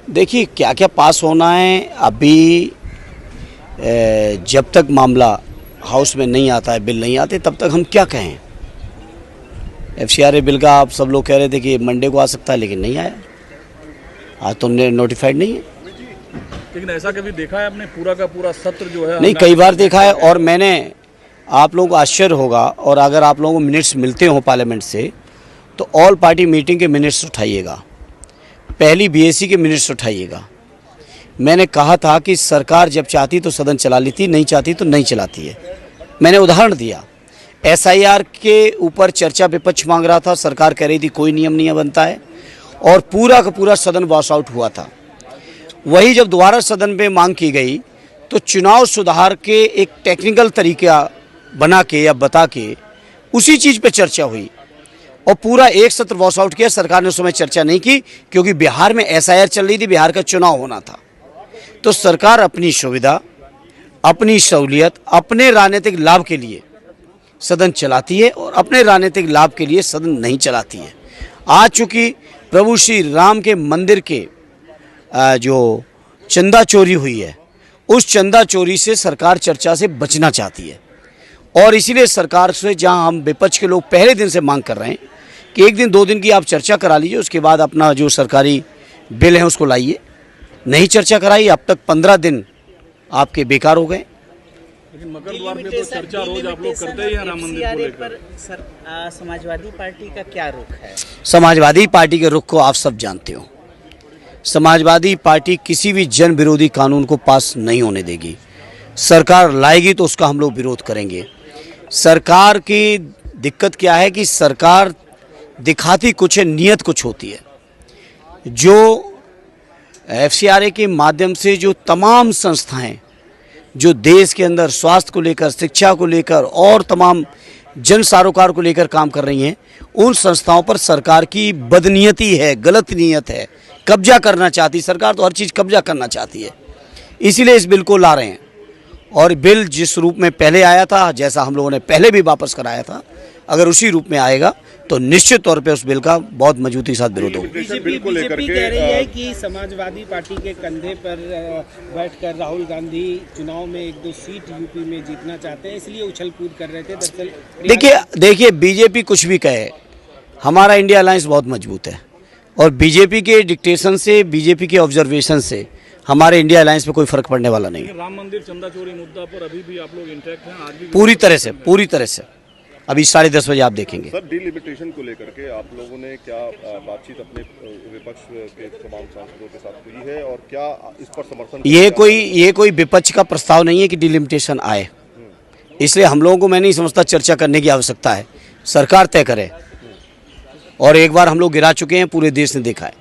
देखिए क्या क्या पास होना है अभी, जब तक मामला हाउस में नहीं आता है, बिल नहीं आते, तब तक हम क्या कहें। FCRA बिल का आप सब लोग कह रहे थे कि मंडे को आ सकता है, लेकिन नहीं आया, आज तो नोटिफाइड नहीं है। लेकिन ऐसा कभी देखा है आपने, पूरा का पूरा सत्र जो है? नहीं, कई बार देखा है। और मैंने, आप लोगों को आश्चर्य होगा, और अगर आप लोगों को मिनट्स मिलते हो पार्लियामेंट से, तो ऑल पार्टी मीटिंग के मिनट्स उठाइएगा, पहली BSc के मिनट्स उठाइएगा। मैंने कहा था कि सरकार जब चाहती तो सदन चला लेती, नहीं चाहती तो नहीं चलाती है। मैंने उदाहरण दिया, SIR के ऊपर चर्चा विपक्ष मांग रहा था, सरकार कह रही थी कोई नियम नहीं बनता है, और पूरा का पूरा सदन वॉश आउट हुआ था। वही जब दोबारा सदन में मांग की गई, तो चुनाव सुधार के एक टेक्निकल तरीका बना के या बता के उसी चीज़ पे चर्चा हुई, और पूरा एक सत्र वॉश आउट किया। सरकार ने उस समय चर्चा नहीं की, क्योंकि बिहार में SIR चल रही थी, बिहार का चुनाव होना था। तो सरकार अपनी सुविधा, अपनी सहूलियत, अपने राजनीतिक लाभ के लिए सदन चलाती है, और अपने राजनीतिक लाभ के लिए सदन नहीं चलाती है। आज चूँकि प्रभु श्री राम के मंदिर के जो चंदा चोरी हुई है, उस चंदा चोरी से सरकार चर्चा से बचना चाहती है, और इसीलिए सरकार से, जहां हम विपक्ष के लोग पहले दिन से मांग कर रहे हैं कि एक दिन 2 दिन की आप चर्चा करा लीजिए, उसके बाद अपना जो सरकारी बिल है उसको लाइए, नहीं चर्चा कराई। अब तक 15 दिन आपके बेकार हो गए। लेकिन मकर द्वार पे तो चर्चा रोज आप लोग करते ही हैं राम मंदिर को लेकर। समाजवादी पार्टी का क्या रुख है? समाजवादी पार्टी के रुख को आप सब जानते हो। समाजवादी पार्टी किसी भी जन विरोधी कानून को पास नहीं होने देगी। सरकार लाएगी तो उसका हम लोग विरोध करेंगे। सरकार की दिक्कत क्या है कि सरकार दिखाती कुछ है, नियत कुछ होती है। जो FCRA के माध्यम से जो तमाम संस्थाएं जो देश के अंदर स्वास्थ्य को लेकर, शिक्षा को लेकर और तमाम जन सरोकार को लेकर काम कर रही हैं, उन संस्थाओं पर सरकार की बदनीयती है, गलत नीयत है, कब्जा करना चाहती सरकार। तो हर चीज़ कब्जा करना चाहती है, इसीलिए इस बिल को ला रहे हैं। और बिल जिस रूप में पहले आया था, जैसा हम लोगों ने पहले भी वापस कराया था, अगर उसी रूप में आएगा तो निश्चित तौर पे उस बिल का बहुत मजबूती के साथ विरोध होगा। बीजेपी कह रही है कि समाजवादी पार्टी के कंधे पर बैठकर राहुल गांधी चुनाव में 1-2 सीट यूपी में जीतना चाहते हैं, इसलिए उछल कूद कर रहे थे। दरअसल देखिए बीजेपी कुछ भी कहे, हमारा इंडिया अलायंस बहुत मजबूत है, और बीजेपी के डिक्टेशन से, बीजेपी के ऑब्जर्वेशन से हमारे इंडिया अलायंस पे कोई फर्क पड़ने वाला नहीं है। राम मंदिर चंदा चोरी मुद्दा पर अभी भी आप लोग इंटैक्ट हैं? आज भी पूरी तरह से अभी 10:30 बजे आप देखेंगे। सर, डिलिमिटेशन को लेकर के आप लोगों ने क्या बातचीत अपने विपक्ष के तमाम सांसदों के साथ हुई है, और क्या इस पर समर्थन? ये कोई विपक्ष का प्रस्ताव नहीं है कि डिलिमिटेशन आए, इसलिए हम लोगों को, मैं नहीं समझता चर्चा करने की आवश्यकता है। सरकार तय करे, और एक बार हम लोग गिरा चुके हैं, पूरे देश ने देखा है।